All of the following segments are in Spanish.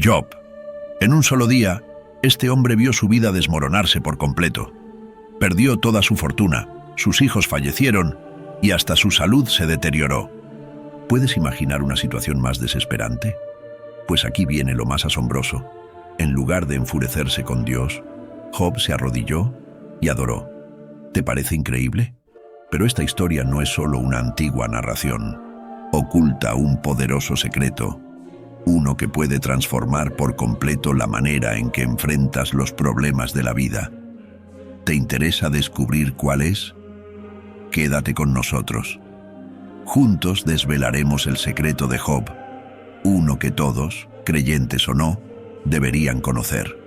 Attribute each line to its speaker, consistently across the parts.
Speaker 1: Job. En un solo día, este hombre vio su vida desmoronarse por completo. Perdió toda su fortuna, sus hijos fallecieron y hasta su salud se deterioró. ¿Puedes imaginar una situación más desesperante? Pues aquí viene lo más asombroso. En lugar de enfurecerse con Dios, Job se arrodilló y adoró. ¿Te parece increíble? Pero esta historia no es solo una antigua narración. Oculta un poderoso secreto, uno que puede transformar por completo la manera en que enfrentas los problemas de la vida. ¿Te interesa descubrir cuál es? Quédate con nosotros. Juntos desvelaremos el secreto de Job, uno que todos, creyentes o no, deberían conocer.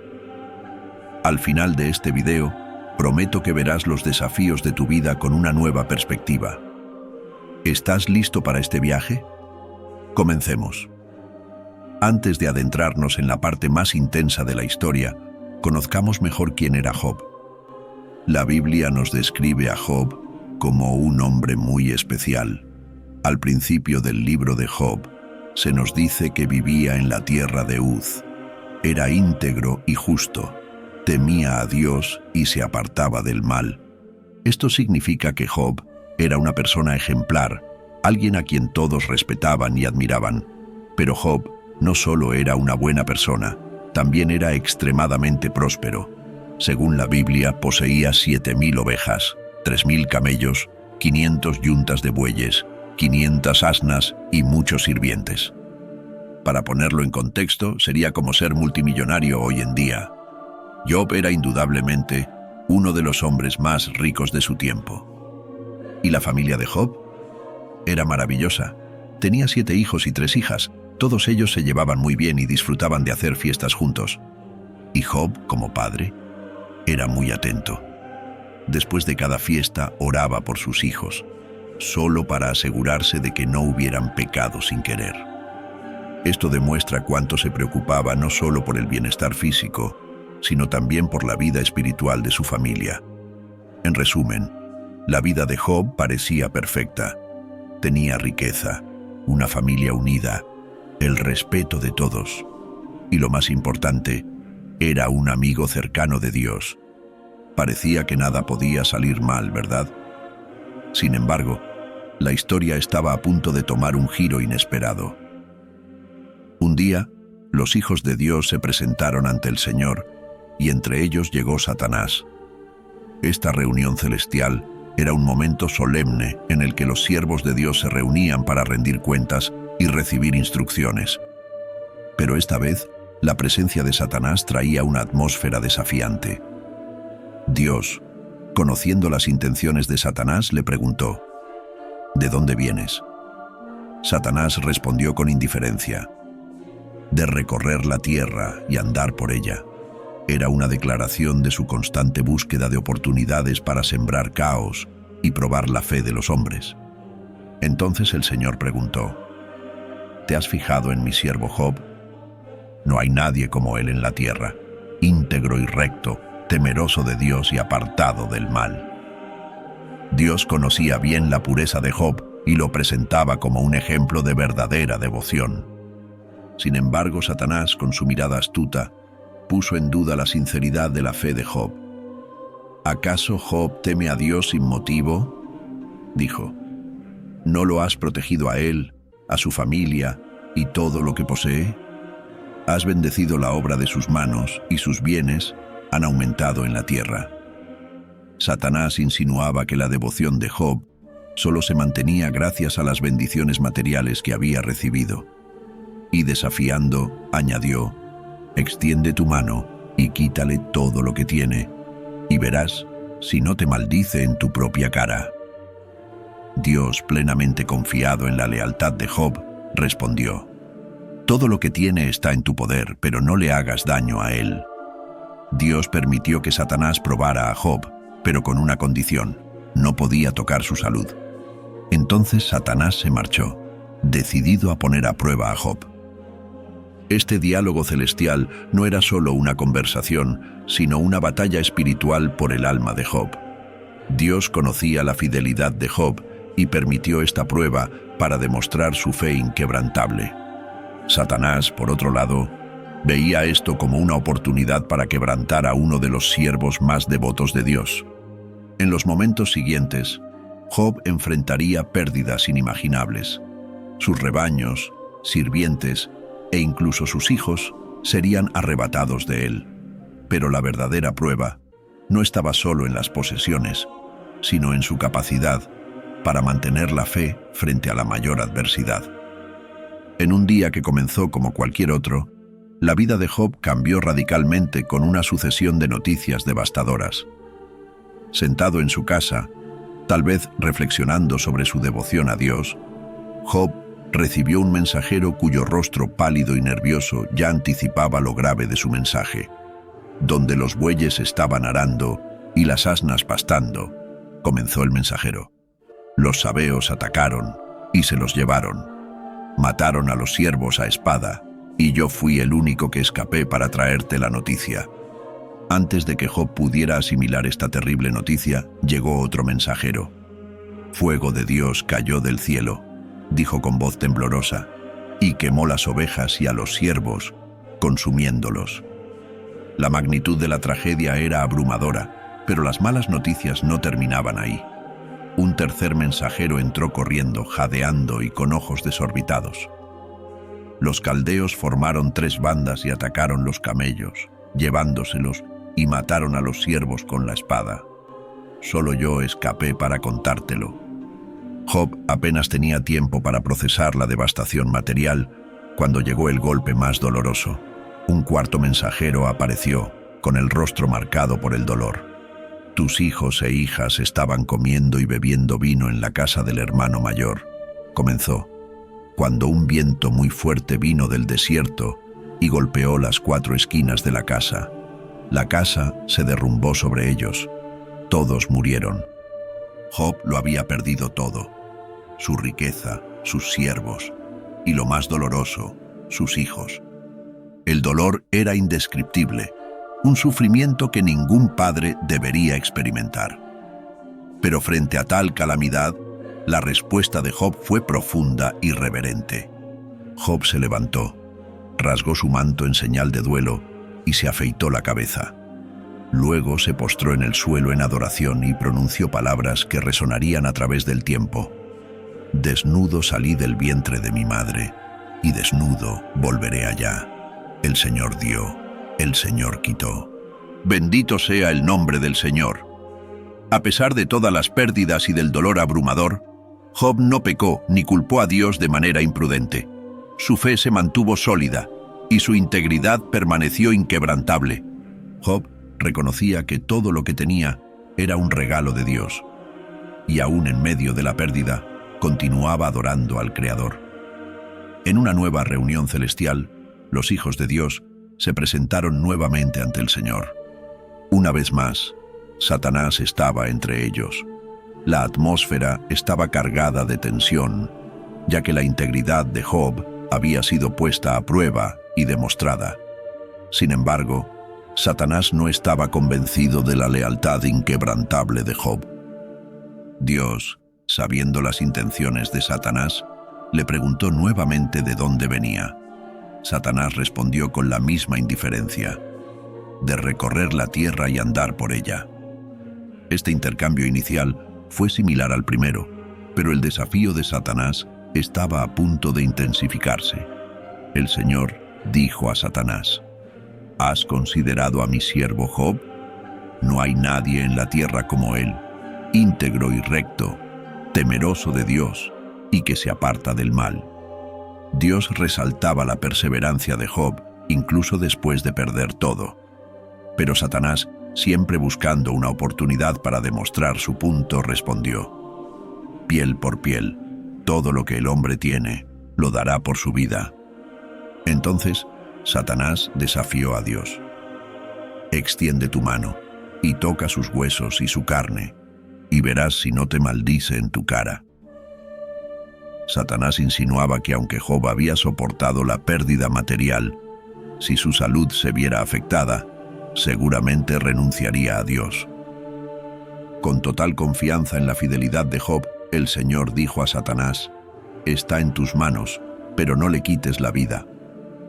Speaker 1: Al final de este video, prometo que verás los desafíos de tu vida con una nueva perspectiva. ¿Estás listo para este viaje? Comencemos. Antes de adentrarnos en la parte más intensa de la historia, conozcamos mejor quién era Job. La Biblia nos describe a Job como un hombre muy especial. Al principio del libro de Job, se nos dice que vivía en la tierra de Uz. Era íntegro y justo, temía a Dios y se apartaba del mal. Esto significa que Job era una persona ejemplar, alguien a quien todos respetaban y admiraban. Pero Job no solo era una buena persona, también era extremadamente próspero. Según la Biblia, poseía 7.000 ovejas, 3.000 camellos, 500 yuntas de bueyes, 500 asnas y muchos sirvientes. Para ponerlo en contexto, sería como ser multimillonario hoy en día. Job era indudablemente uno de los hombres más ricos de su tiempo. ¿Y la familia de Job? Era maravillosa. Tenía 7 hijos y 3 hijas. Todos ellos se llevaban muy bien y disfrutaban de hacer fiestas juntos. Y Job, como padre, era muy atento. Después de cada fiesta oraba por sus hijos, solo para asegurarse de que no hubieran pecado sin querer. Esto demuestra cuánto se preocupaba no solo por el bienestar físico, sino también por la vida espiritual de su familia. En resumen, la vida de Job parecía perfecta. Tenía riqueza, una familia unida, el respeto de todos. Y lo más importante, era un amigo cercano de Dios. Parecía que nada podía salir mal, ¿verdad? Sin embargo, la historia estaba a punto de tomar un giro inesperado. Un día, los hijos de Dios se presentaron ante el Señor, y entre ellos llegó Satanás. Esta reunión celestial era un momento solemne en el que los siervos de Dios se reunían para rendir cuentas y recibir instrucciones. Pero esta vez, la presencia de Satanás traía una atmósfera desafiante. Dios, conociendo las intenciones de Satanás, le preguntó: ¿De dónde vienes? Satanás respondió con indiferencia: de recorrer la tierra y andar por ella. Era una declaración de su constante búsqueda de oportunidades para sembrar caos y probar la fe de los hombres. Entonces el Señor preguntó: ¿Te has fijado en mi siervo Job? No hay nadie como él en la tierra, íntegro y recto, temeroso de Dios y apartado del mal. Dios conocía bien la pureza de Job y lo presentaba como un ejemplo de verdadera devoción. Sin embargo, Satanás, con su mirada astuta, puso en duda la sinceridad de la fe de Job. ¿Acaso Job teme a Dios sin motivo? Dijo: ¿no lo has protegido a él, a su familia y todo lo que posee? Has bendecido la obra de sus manos y sus bienes han aumentado en la tierra. Satanás insinuaba que la devoción de Job solo se mantenía gracias a las bendiciones materiales que había recibido. Y desafiando, añadió: extiende tu mano y quítale todo lo que tiene, y verás si no te maldice en tu propia cara. Dios, plenamente confiado en la lealtad de Job, respondió: todo lo que tiene está en tu poder, pero no le hagas daño a él. Dios permitió que Satanás probara a Job, pero con una condición: no podía tocar su salud. Entonces Satanás se marchó, decidido a poner a prueba a Job. Este diálogo celestial no era solo una conversación, sino una batalla espiritual por el alma de Job. Dios conocía la fidelidad de Job y permitió esta prueba para demostrar su fe inquebrantable. Satanás, por otro lado, Veía esto como una oportunidad para quebrantar a uno de los siervos más devotos de Dios. En los momentos siguientes, Job enfrentaría pérdidas inimaginables. Sus rebaños, sirvientes e incluso sus hijos serían arrebatados de él. Pero la verdadera prueba no estaba solo en las posesiones, sino en su capacidad para mantener la fe frente a la mayor adversidad. En un día que comenzó como cualquier otro, la vida de Job cambió radicalmente con una sucesión de noticias devastadoras. Sentado en su casa, tal vez reflexionando sobre su devoción a Dios, Job recibió un mensajero cuyo rostro pálido y nervioso ya anticipaba lo grave de su mensaje. Donde los bueyes estaban arando y las asnas pastando, comenzó el mensajero. Los sabeos atacaron y se los llevaron. Mataron a los siervos a espada, y yo fui el único que escapé para traerte la noticia. Antes de que Job pudiera asimilar esta terrible noticia, llegó otro mensajero. Fuego de Dios cayó del cielo, dijo con voz temblorosa, y quemó las ovejas y a los siervos, consumiéndolos. La magnitud de la tragedia era abrumadora, pero las malas noticias no terminaban ahí. Un tercer mensajero entró corriendo, jadeando y con ojos desorbitados. Los caldeos formaron 3 bandas y atacaron los camellos, llevándoselos, y mataron a los siervos con la espada. Solo yo escapé para contártelo. Job apenas tenía tiempo para procesar la devastación material cuando llegó el golpe más doloroso. Un cuarto mensajero apareció, con el rostro marcado por el dolor. Tus hijos e hijas estaban comiendo y bebiendo vino en la casa del hermano mayor, comenzó, cuando un viento muy fuerte vino del desierto y golpeó las 4 esquinas de la casa. La casa se derrumbó sobre ellos. Todos murieron. Job lo había perdido todo: su riqueza, sus siervos y, lo más doloroso, sus hijos. El dolor era indescriptible, un sufrimiento que ningún padre debería experimentar. Pero frente a tal calamidad, la respuesta de Job fue profunda y reverente. Job se levantó, rasgó su manto en señal de duelo y se afeitó la cabeza. Luego se postró en el suelo en adoración y pronunció palabras que resonarían a través del tiempo. Desnudo salí del vientre de mi madre, y desnudo volveré allá. El Señor dio, el Señor quitó. Bendito sea el nombre del Señor. A pesar de todas las pérdidas y del dolor abrumador, Job no pecó ni culpó a Dios de manera imprudente. Su fe se mantuvo sólida y su integridad permaneció inquebrantable. Job reconocía que todo lo que tenía era un regalo de Dios, y aún en medio de la pérdida, continuaba adorando al Creador. En una nueva reunión celestial, los hijos de Dios se presentaron nuevamente ante el Señor. Una vez más, Satanás estaba entre ellos. La atmósfera estaba cargada de tensión, ya que la integridad de Job había sido puesta a prueba y demostrada. Sin embargo, Satanás no estaba convencido de la lealtad inquebrantable de Job. Dios, sabiendo las intenciones de Satanás, le preguntó nuevamente de dónde venía. Satanás respondió con la misma indiferencia: de recorrer la tierra y andar por ella. Este intercambio inicial fue similar al primero, pero el desafío de Satanás estaba a punto de intensificarse. El Señor dijo a Satanás: ¿has considerado a mi siervo Job? No hay nadie en la tierra como él, íntegro y recto, temeroso de Dios y que se aparta del mal. Dios resaltaba la perseverancia de Job incluso después de perder todo. Pero Satanás, siempre buscando una oportunidad para demostrar su punto, respondió: piel por piel, todo lo que el hombre tiene, lo dará por su vida. Entonces, Satanás desafió a Dios: extiende tu mano y toca sus huesos y su carne, y verás si no te maldice en tu cara. Satanás insinuaba que aunque Job había soportado la pérdida material, si su salud se viera afectada, seguramente renunciaría a Dios. Con total confianza en la fidelidad de Job, el Señor dijo a Satanás: está en tus manos, pero no le quites la vida.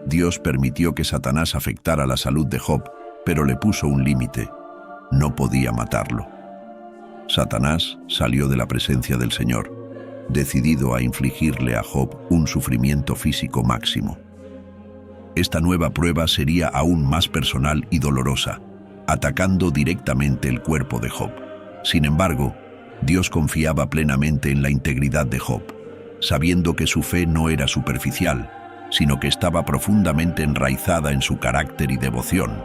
Speaker 1: Dios permitió que Satanás afectara la salud de Job, pero le puso un límite. No podía matarlo. Satanás salió de la presencia del Señor, decidido a infligirle a Job un sufrimiento físico máximo. Esta nueva prueba sería aún más personal y dolorosa, atacando directamente el cuerpo de Job. Sin embargo, Dios confiaba plenamente en la integridad de Job, sabiendo que su fe no era superficial, sino que estaba profundamente enraizada en su carácter y devoción.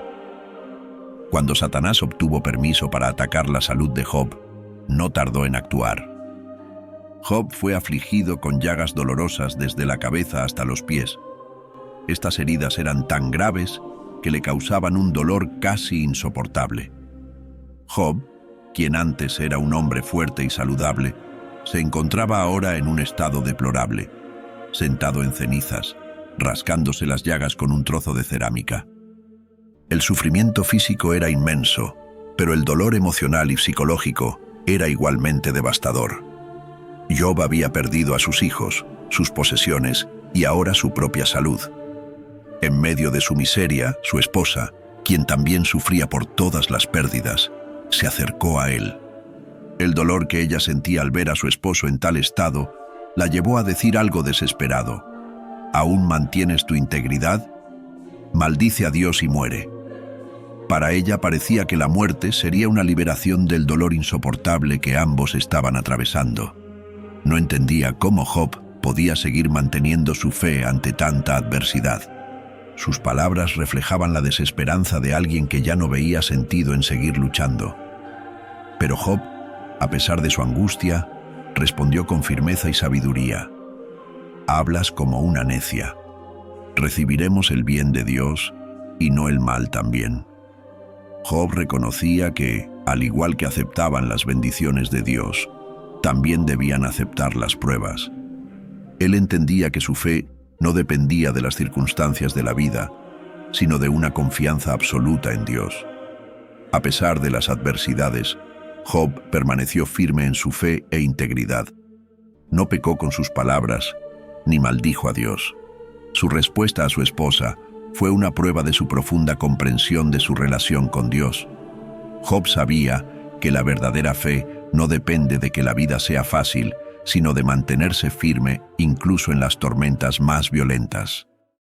Speaker 1: Cuando Satanás obtuvo permiso para atacar la salud de Job, no tardó en actuar. Job fue afligido con llagas dolorosas desde la cabeza hasta los pies. Estas heridas eran tan graves que le causaban un dolor casi insoportable. Job, quien antes era un hombre fuerte y saludable, se encontraba ahora en un estado deplorable, sentado en cenizas, rascándose las llagas con un trozo de cerámica. El sufrimiento físico era inmenso, pero el dolor emocional y psicológico era igualmente devastador. Job había perdido a sus hijos, sus posesiones y ahora su propia salud. En medio de su miseria, su esposa, quien también sufría por todas las pérdidas, se acercó a él. El dolor que ella sentía al ver a su esposo en tal estado la llevó a decir algo desesperado: ¿aún mantienes tu integridad? Maldice a Dios y muere. Para ella parecía que la muerte sería una liberación del dolor insoportable que ambos estaban atravesando. No entendía cómo Job podía seguir manteniendo su fe ante tanta adversidad. Sus palabras reflejaban la desesperanza de alguien que ya no veía sentido en seguir luchando. Pero Job, a pesar de su angustia, respondió con firmeza y sabiduría: hablas como una necia. Recibiremos el bien de Dios y no el mal también. Job reconocía que, al igual que aceptaban las bendiciones de Dios, también debían aceptar las pruebas. Él entendía que su fe no dependía de las circunstancias de la vida, sino de una confianza absoluta en Dios. A pesar de las adversidades, Job permaneció firme en su fe e integridad. No pecó con sus palabras, ni maldijo a Dios. Su respuesta a su esposa fue una prueba de su profunda comprensión de su relación con Dios. Job sabía que la verdadera fe no depende de que la vida sea fácil, sino de mantenerse firme incluso en las tormentas más violentas.